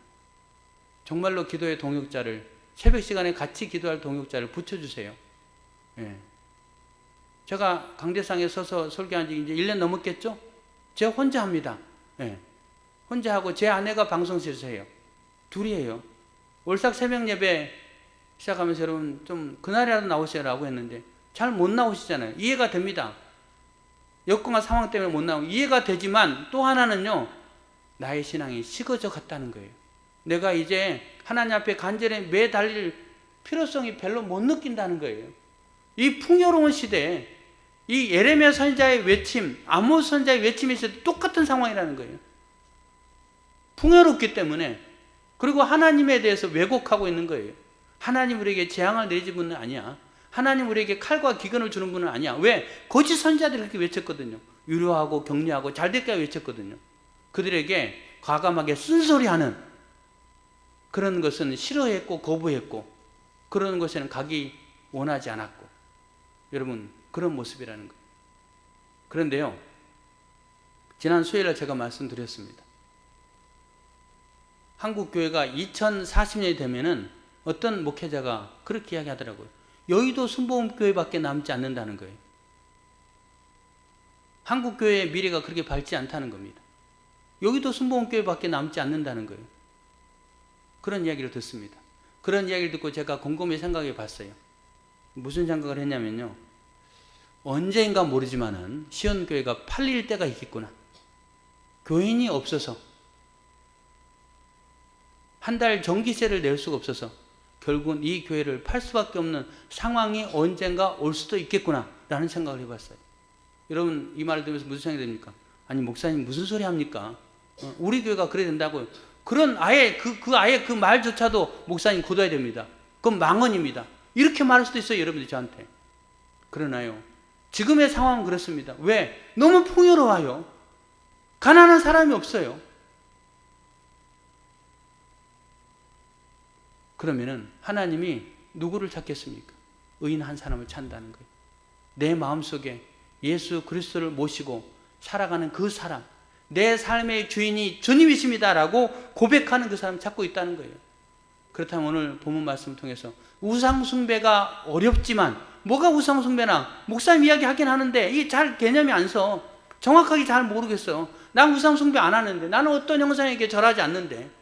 정말로 기도의 동역자를, 새벽 시간에 같이 기도할 동역자를 붙여주세요. 예. 제가 강대상에 서서 설교한 지 이제 1년 넘었겠죠? 제가 혼자 합니다. 예. 혼자 하고 제 아내가 방송실에서 해요. 둘이 해요. 월삭 새벽 예배 시작하면서 여러분 좀 그날이라도 나오시라고 했는데 잘 못 나오시잖아요. 이해가 됩니다. 여건과 상황 때문에 못 나오고 이해가 되지만 또 하나는요, 나의 신앙이 식어져 갔다는 거예요. 내가 이제 하나님 앞에 간절히 매달릴 필요성이 별로 못 느낀다는 거예요. 이 풍요로운 시대에 이 예레미야 선지자의 외침, 아모스 선지자의 외침이 있어도 똑같은 상황이라는 거예요. 풍요롭기 때문에. 그리고 하나님에 대해서 왜곡하고 있는 거예요. 하나님 우리에게 재앙을 내리는 분은 아니야. 하나님 우리에게 칼과 기근을 주는 분은 아니야. 왜? 거짓 선지자들이 그렇게 외쳤거든요. 유료하고 격려하고 잘될까 외쳤거든요. 그들에게 과감하게 쓴소리하는 그런 것은 싫어했고 거부했고 그런 것에는 가기 원하지 않았고, 여러분 그런 모습이라는 거예요. 그런데요, 지난 수요일에 제가 말씀드렸습니다. 한국 교회가 2040년이 되면은 어떤 목회자가 그렇게 이야기하더라고요. 여의도 순복음교회밖에 남지 않는다는 거예요. 한국 교회의 미래가 그렇게 밝지 않다는 겁니다. 여기도 순복음교회밖에 남지 않는다는 거예요. 그런 이야기를 듣습니다. 그런 이야기를 듣고 제가 곰곰이 생각해 봤어요. 무슨 생각을 했냐면요, 언제인가 모르지만은 시온교회가 팔릴 때가 있겠구나. 교인이 없어서 한 달 전기세를 낼 수가 없어서 결국은 이 교회를 팔 수밖에 없는 상황이 언젠가 올 수도 있겠구나 라는 생각을 해봤어요. 여러분 이 말을 들으면서 무슨 생각이 듭니까? 아니 목사님 무슨 소리 합니까? 우리 교회가 그래야 된다고요. 그런 아예 아예 그 말조차도 목사님 굳어야 됩니다. 그건 망언입니다. 이렇게 말할 수도 있어요, 여러분들이 저한테. 그러나요, 지금의 상황은 그렇습니다. 왜? 너무 풍요로워요. 가난한 사람이 없어요. 그러면은 하나님이 누구를 찾겠습니까? 의인 한 사람을 찾는다는 거예요. 내 마음속에 예수 그리스도를 모시고 살아가는 그 사람, 내 삶의 주인이 주님이십니다라고 고백하는 그 사람을 찾고 있다는 거예요. 그렇다면 오늘 본문 말씀을 통해서 우상숭배가 어렵지만, 뭐가 우상숭배나 목사님 이야기 하긴 하는데 이게 잘 개념이 안 서. 정확하게 잘 모르겠어. 난 우상숭배 안 하는데, 나는 어떤 형상에게 절하지 않는데,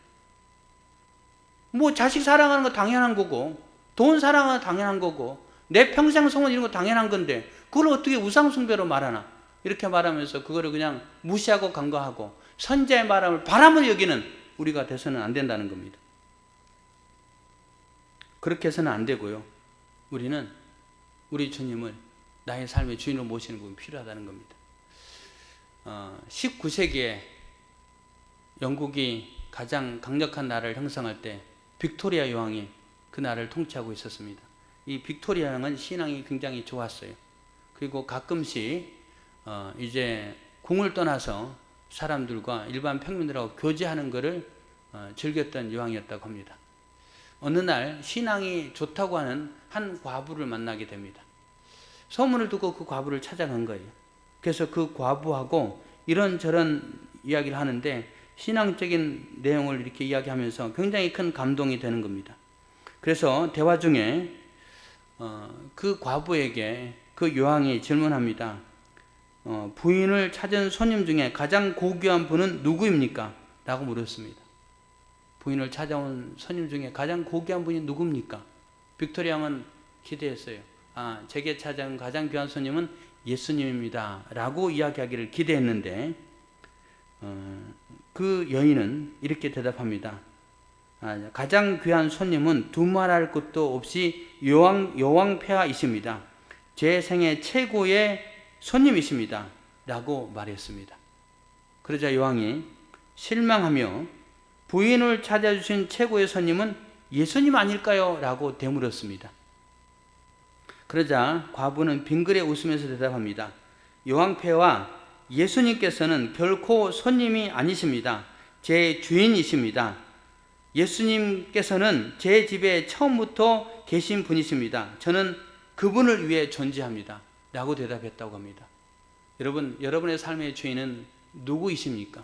뭐 자식 사랑하는 거 당연한 거고, 돈 사랑하는 거 당연한 거고, 내 평생 소원 이런 거 당연한 건데 그걸 어떻게 우상숭배로 말하나, 이렇게 말하면서 그거를 그냥 무시하고 간과하고 선지자의 말함을 바람을 여기는 우리가 돼서는 안 된다는 겁니다. 그렇게 해서는 안 되고요, 우리는 우리 주님을 나의 삶의 주인으로 모시는 부분이 필요하다는 겁니다. 19세기에 영국이 가장 강력한 나라를 형성할 때 빅토리아 여왕이 그 나라를 통치하고 있었습니다. 이 빅토리아 여왕은 신앙이 굉장히 좋았어요. 그리고 가끔씩 이제 궁을 떠나서 사람들과 일반 평민들하고 교제하는 것을 즐겼던 여왕이었다고 합니다. 어느 날 신앙이 좋다고 하는 한 과부를 만나게 됩니다. 소문을 듣고 그 과부를 찾아간 거예요. 그래서 그 과부하고 이런저런 이야기를 하는데 신앙적인 내용을 이렇게 이야기하면서 굉장히 큰 감동이 되는 겁니다. 그래서 대화 중에 그 과부에게 그 여왕이 질문합니다. 부인을 찾은 손님 중에 가장 고귀한 분은 누구입니까? 라고 물었습니다. 부인을 찾아온 손님 중에 가장 고귀한 분이 누굽니까? 빅토리아 왕은 기대했어요. 제게 찾아온 가장 귀한 손님은 예수님입니다 라고 이야기하기를 기대했는데 그 여인은 이렇게 대답합니다. 가장 귀한 손님은 두말할 것도 없이 여왕 폐하이십니다. 제 생애 최고의 손님이십니다 라고 말했습니다. 그러자 여왕이 실망하며 부인을 찾아주신 최고의 손님은 예수님 아닐까요? 라고 되물었습니다. 그러자 과부는 빙그레 웃으면서 대답합니다. 여왕 폐하, 예수님께서는 결코 손님이 아니십니다. 제 주인이십니다. 예수님께서는 제 집에 처음부터 계신 분이십니다. 저는 그분을 위해 존재합니다 라고 대답했다고 합니다. 여러분, 여러분의 삶의 주인은 누구이십니까?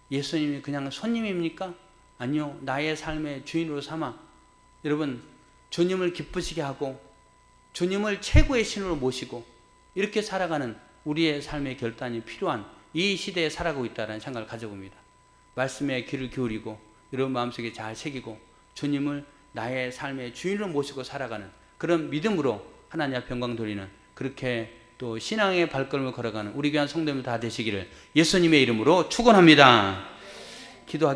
예수님이 그냥 손님입니까? 아니요, 나의 삶의 주인으로 삼아 여러분 주님을 기쁘시게 하고 주님을 최고의 신으로 모시고 이렇게 살아가는 우리의 삶의 결단이 필요한 이 시대에 살아가고 있다는 생각을 가져봅니다. 말씀에 귀를 기울이고 여러분 마음속에 잘 새기고 주님을 나의 삶의 주인으로 모시고 살아가는 그런 믿음으로 하나님 앞에 영광 돌리는 그렇게 또 신앙의 발걸음을 걸어가는 우리 귀한 성도님들 다 되시기를 예수님의 이름으로 축원합니다. 기도하겠습니다.